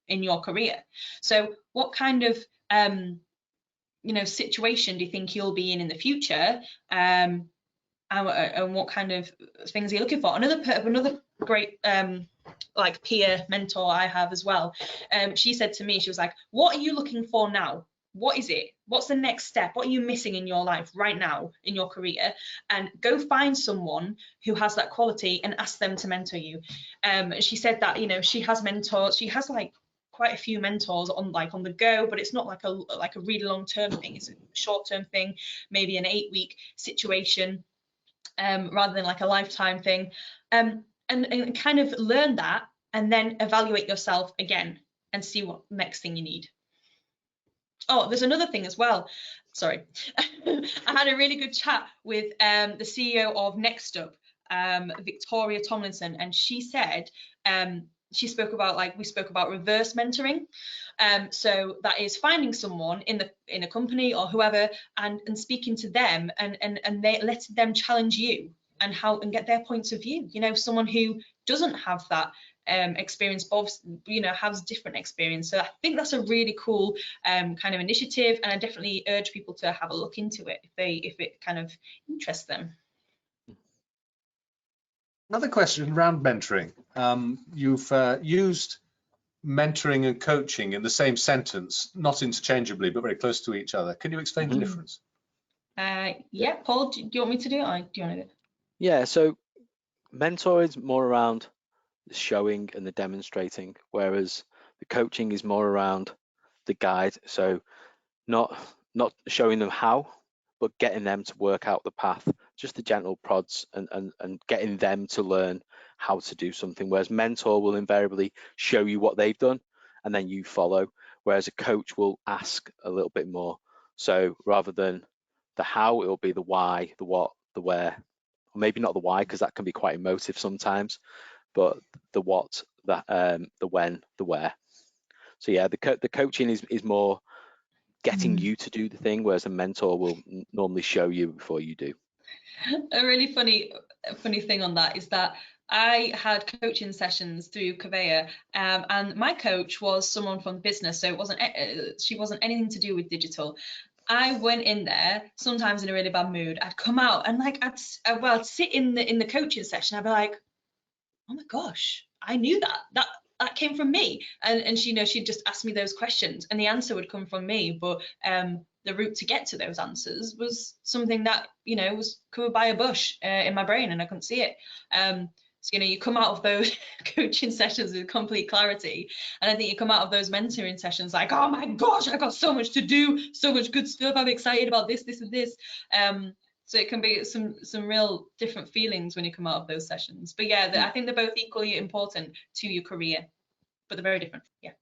in your career. So what kind of you know, situation do you think you'll be in the future, and what kind of things are you looking for? Another great like peer mentor I have as well, she said to me, she was like, what are you looking for now? What is it? What's the next step? What are you missing in your life right now in your career? And go find someone who has that quality and ask them to mentor you. She said that, you know, she has mentors. She has like quite a few mentors on the go, but it's not like a really long-term thing. It's a short-term thing, maybe an 8-week situation, rather than like a lifetime thing. And kind of learn that, and then evaluate yourself again and see what next thing you need. Oh, there's another thing as well. Sorry. I had a really good chat with the CEO of Next Up, Victoria Tomlinson, and she said, we spoke about reverse mentoring. So that is finding someone in a company or whoever, and speaking to them, and they letting them challenge you and get their points of view. You know, someone who doesn't have that experience, both has different experience. So I think that's a really cool kind of initiative, and I definitely urge people to have a look into it if it kind of interests them. Another question around mentoring. You've used mentoring and coaching in the same sentence, not interchangeably, but very close to each other. Can you explain the difference? Yeah, Paul, do you want me to do it, or do you want to do it? Yeah, so mentor is more around the showing and the demonstrating, whereas the coaching is more around the guide. So not showing them how, but getting them to work out the path, just the gentle prods and getting them to learn how to do something. Whereas mentor will invariably show you what they've done and then you follow, whereas a coach will ask a little bit more. So rather than the how, it will be the why, the what, the where, or maybe not the why, because that can be quite emotive sometimes, but the what, the when, the where. So yeah, the coaching is more getting you to do the thing, whereas a mentor will normally show you before you do. A really funny thing on that is that I had coaching sessions through Kaveya, and my coach was someone from business, so she wasn't anything to do with digital. I went in there sometimes in a really bad mood. I'd come out and like I'd sit in the coaching session. I'd be like, oh my gosh, I knew that came from me, and she'd just ask me those questions, and the answer would come from me, but the route to get to those answers was something that was covered by a bush in my brain, and I couldn't see it. So you come out of those coaching sessions with complete clarity, and I think you come out of those mentoring sessions like, oh my gosh, I got so much to do, so much good stuff, I'm excited about this and this. So it can be some real different feelings when you come out of those sessions. But yeah, I think they're both equally important to your career, but they're very different. Yeah.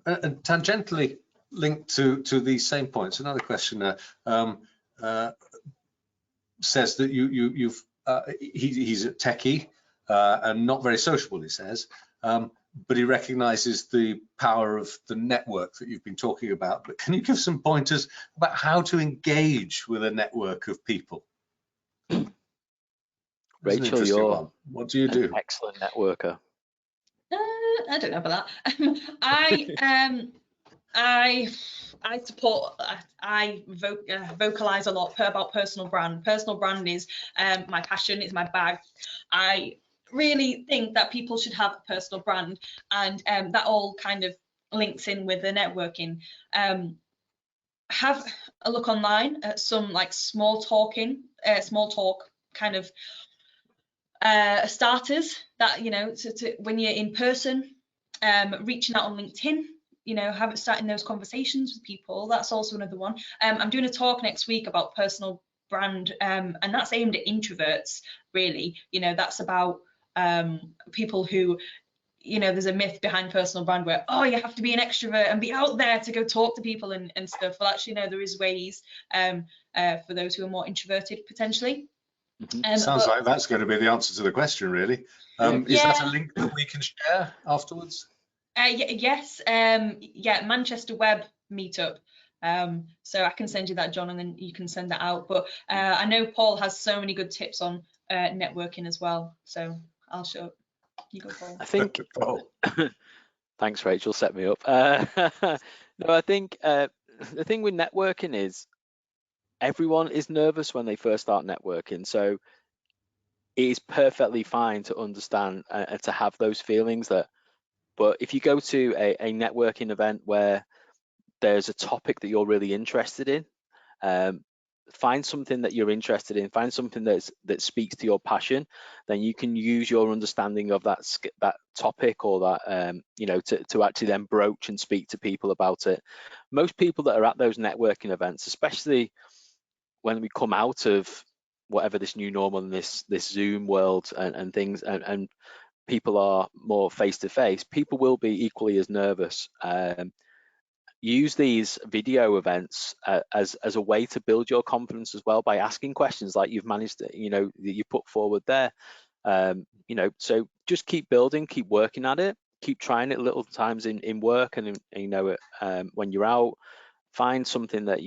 And tangentially linked to these same points, another questioner says that he's a techie and not very sociable, he says, but he recognizes the power of the network that you've been talking about. But can you give some pointers about how to engage with a network of people? Rachel, you're what do you do? an excellent networker. I don't know about that. I support, I vocalize a lot about personal brand. Personal brand is my passion, it's my bag. I really think that people should have a personal brand, and that all kind of links in with the networking. Have a look online at some like small talk kind of starters that when you're in person, reaching out on LinkedIn, starting those conversations with people. That's also another one. I'm doing a talk next week about personal brand, and that's aimed at introverts, really. That's about people who, there's a myth behind personal brand where, oh, you have to be an extrovert and be out there to go talk to people and stuff. Well, actually, no, there is ways for those who are more introverted potentially. Sounds like that's going to be the answer to the question, really. Is that a link that we can share afterwards? Yes. Yeah, Manchester Web Meetup. So I can send you that, John, and then you can send that out. But I know Paul has so many good tips on networking as well. So I'll show up. You go, Paul. I think. Thanks, Rachel. Set me up. No, I think the thing with networking is everyone is nervous when they first start networking. So it is perfectly fine to understand and to have those feelings but if you go to a networking event where there's a topic that you're really interested in, find something that you're interested in, find something that speaks to your passion, then you can use your understanding of that topic or that to actually then broach and speak to people about it. Most people that are at those networking events, especially when we come out of whatever this new normal and this Zoom world and things, and people are more face to face, people will be equally as nervous. Use these video events as a way to build your confidence as well, by asking questions like you've managed to, that you put forward there. So just keep building, keep working at it, keep trying it little times in work and when you're out. Find something that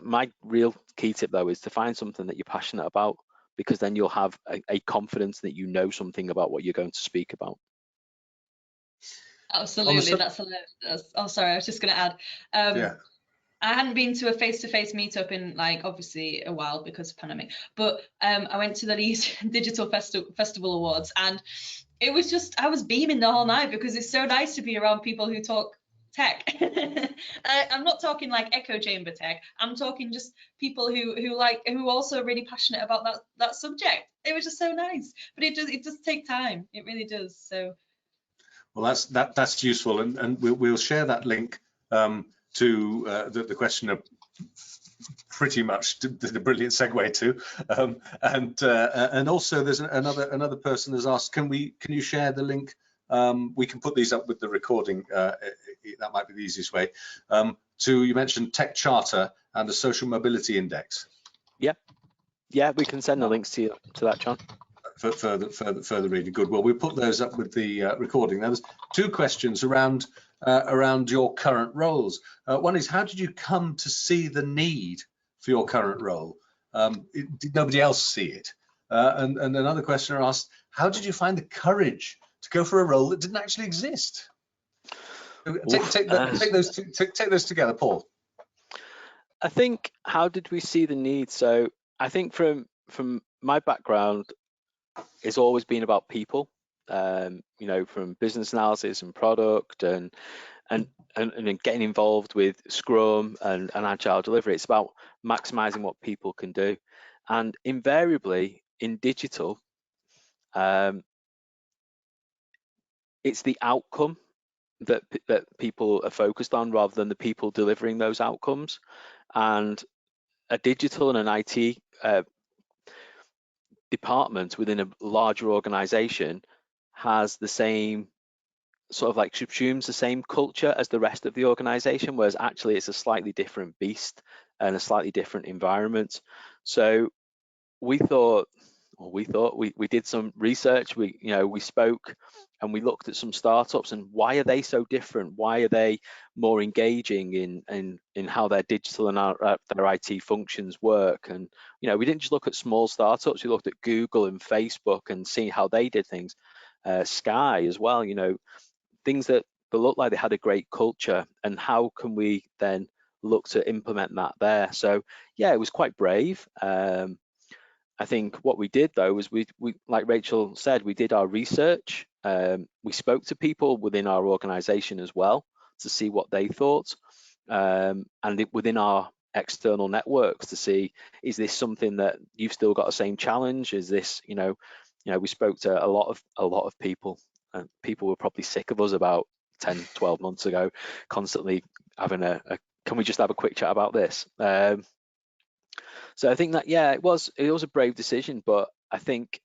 my real key tip though is to find something that you're passionate about, because then you'll have a confidence that you know something about what you're going to speak about. Absolutely, that's hilarious. Oh, sorry, I was just going to add. Yeah. I hadn't been to a face-to-face meetup in like obviously a while because of pandemic, but I went to the Digital Festival Awards, and it was just, I was beaming the whole night because it's so nice to be around people who talk tech. I'm not talking like echo chamber tech. I'm talking just people who also are really passionate about that subject. It was just so nice, but it does take time. It really does. So. Well, that's useful, and we'll share that link to the question of pretty much the brilliant segue to, and also there's another person has asked, can you share the link? We can put these up with the recording. That might be the easiest way. You mentioned Tech Charter and the Social Mobility Index. Yeah, we can send the links to that, John. For further reading. Good. Well, we'll put those up with the recording. Now, there's two questions around your current roles. One is, how did you come to see the need for your current role? Did nobody else see it? And another questioner asked, how did you find the courage to go for a role that didn't actually exist? Take those together, Paul. I think, how did we see the need? So I think from my background, it's always been about people, you know, from business analysis and product and getting involved with Scrum and agile delivery. It's about maximizing what people can do, and invariably in digital, it's the outcome that people are focused on rather than the people delivering those outcomes. And a digital and an IT department within a larger organization has the same sort of like subsumes the same culture as the rest of the organization, whereas actually it's a slightly different beast and a slightly different environment. So we did some research. We spoke and we looked at some startups and why are they so different? Why are they more engaging in how their digital and their IT functions work? And we didn't just look at small startups. We looked at Google and Facebook and see how they did things. Sky as well. Things that looked like they had a great culture, and how can we then look to implement that there? So yeah, it was quite brave. I think what we did though was we like Rachel said, we did our research. We spoke to people within our organization as well to see what they thought, and within our external networks to see, is this something that you've still got the same challenge? Is this, we spoke to a lot of people, and people were probably sick of us about 10, 12 months ago, constantly having can we just have a quick chat about this? So I think that, yeah, it was a brave decision, but I think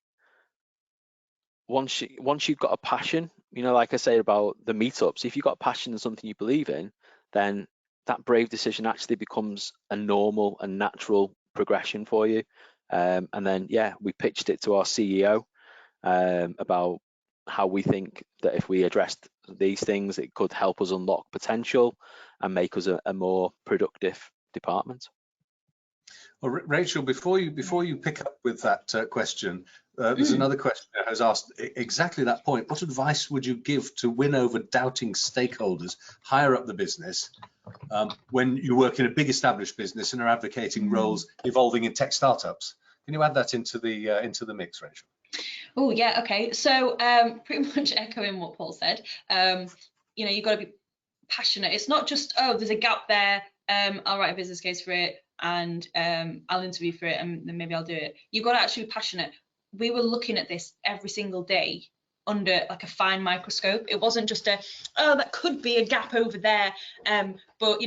once you've got a passion, like I say about the meetups, if you've got a passion and something you believe in, then that brave decision actually becomes a normal and natural progression for you. And then, yeah, we pitched it to our CEO about how we think that if we addressed these things, it could help us unlock potential and make us a more productive department. Well, Rachel, before you pick up with that question, there's another question that has asked exactly that point. What advice would you give to win over doubting stakeholders higher up the business when you work in a big established business and are advocating roles evolving in tech startups? Can you add that into the mix, Rachel? Oh yeah, okay. So pretty much echoing what Paul said. You've got to be passionate. It's not just, oh, there's a gap there. I'll write a business case for it and I'll interview for it and then maybe I'll do it. You've got to actually be passionate. We were looking at this every single day under like a fine microscope. It wasn't just that could be a gap over there. But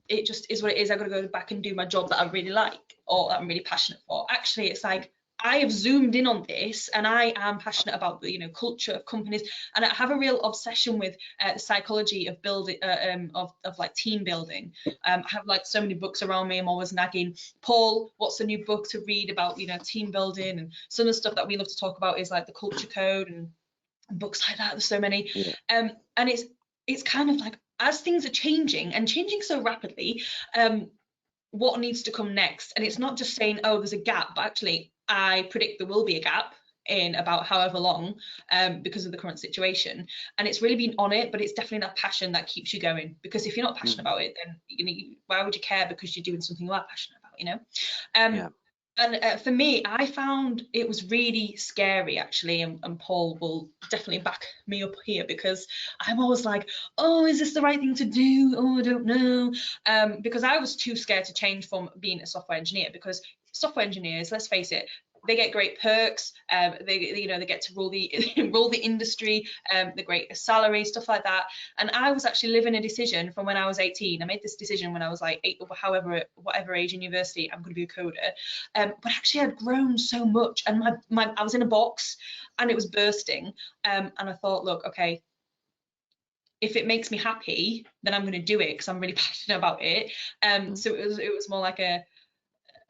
it just is what it is. I've got to go back and do my job that I really like or that I'm really passionate for. Actually, it's like, I have zoomed in on this and I am passionate about the culture of companies, and I have a real obsession with the psychology of building of like team building. I have like so many books around me. I'm always nagging Paul, what's a new book to read about team building, and some of the stuff that we love to talk about is like the culture code and books like that. There's so many. Yeah. And it's kind of like, as things are changing so rapidly, what needs to come next? And it's not just saying, oh, there's a gap, but actually I predict there will be a gap in about however long because of the current situation. And it's really been on it, but it's definitely that passion that keeps you going, because if you're not passionate about it, then why would you care, because you're doing something you are passionate about, And for me, I found it was really scary, actually, and Paul will definitely back me up here, because I'm always like, oh, is this the right thing to do? Oh, I don't know. Because I was too scared to change from being a software engineer, because software engineers, let's face it, they get great perks. They get to rule the industry, the great salary, stuff like that. And I was actually living a decision from when I was 18. I made this decision when I was like 8, or whatever age in university, I'm going to be a coder. But actually, I'd grown so much, and I was in a box, and it was bursting. And I thought, look, okay, if it makes me happy, then I'm going to do it, because I'm really passionate about it. So it was more like a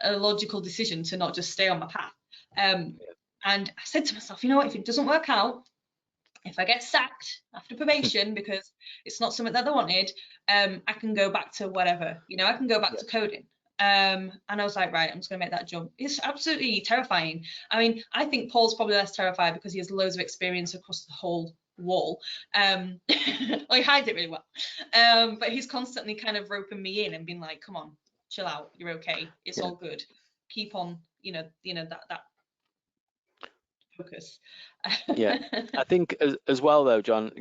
logical decision to not just stay on my path. And I said to myself, you know what, if it doesn't work out, if I get sacked after probation because it's not something that I wanted, I can go back to whatever, I can go back to coding. And I was like, right, I'm just gonna make that jump. It's absolutely terrifying. I mean, I think Paul's probably less terrified because he has loads of experience across the whole wall. Well, he hides it really well. But he's constantly kind of roping me in and being like, come on, chill out, you're okay, it's all good, keep on, that focus. I think as well though, John,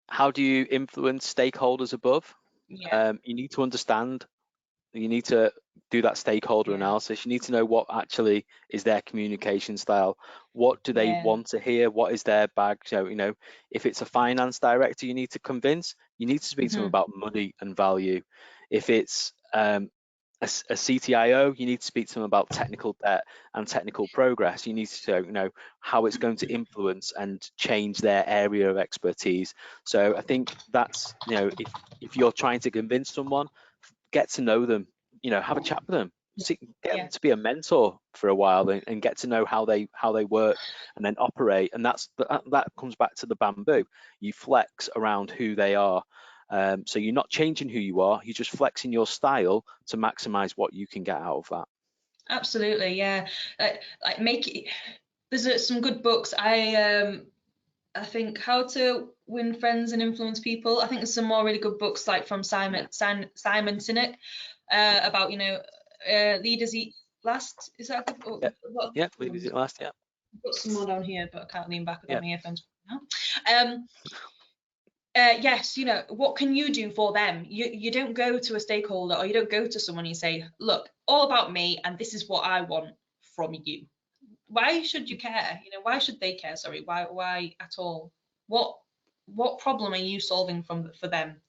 how do you influence stakeholders above? You need to understand, you need to do that stakeholder analysis. You need to know what actually is their communication style. What do they want to hear? What is their bag? So, if it's a finance director you need to convince, you need to speak to them about money and value. If it's a CTIO, you need to speak to them about technical debt and technical progress. You need to know how it's going to influence and change their area of expertise. So I think that's, if you're trying to convince someone, get to know them, have a chat with them, get them to be a mentor for a while, and get to know how they work and then operate. And that comes back to the bamboo. You flex around who they are. So you're not changing who you are, you're just flexing your style to maximize what you can get out of that. Absolutely, yeah. There's some good books. I think How to Win Friends and Influence People. I think there's some more really good books, like from Simon Sinek, about leaders eat last. Is that a good book? Yeah, leaders eat last. Yeah. I've got some more down here, but I can't lean back on my earphones now. Yes, what can you do for them? You don't go to a stakeholder, or you don't go to someone and you say, look, all about me, and this is what I want from you. Why should you care? Why should they care? Sorry, why at all? What problem are you solving for them?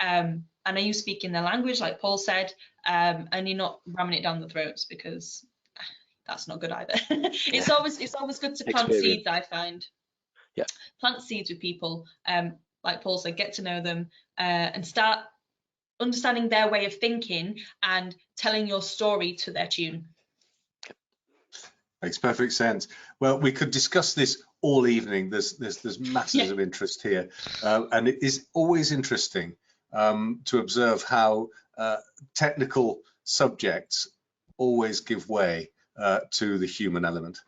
And are you speaking their language, like Paul said, and you're not ramming it down the throats, because that's not good either. It's always good to plant seeds, I find. Plant seeds with people. Like Paul said, get to know them, and start understanding their way of thinking and telling your story to their tune. Makes perfect sense. Well, we could discuss this all evening. There's masses of interest here, and it is always interesting to observe how technical subjects always give way to the human element,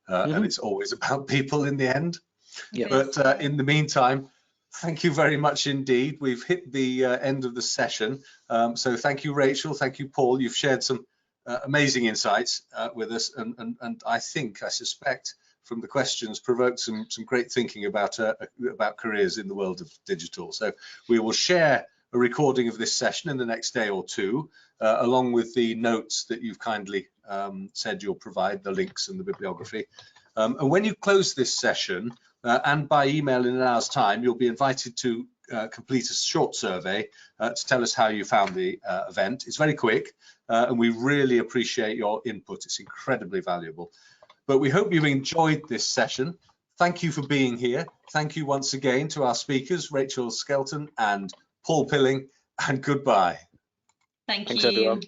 and it's always about people in the end. But in the meantime, thank you very much indeed. We've hit the end of the session. So thank you, Rachel. Thank you, Paul. You've shared some amazing insights with us, and I suspect from the questions provoked some great thinking about careers in the world of digital. So we will share a recording of this session in the next day or two, along with the notes that you've kindly said you'll provide, the links and the bibliography. And when you close this session, and by email in an hour's time, you'll be invited to complete a short survey to tell us how you found the event. It's very quick, and we really appreciate your input. It's incredibly valuable. But we hope you've enjoyed this session. Thank you for being here. Thank you once again to our speakers, Rachel Skelton and Paul Pilling, and goodbye. Thanks, everyone.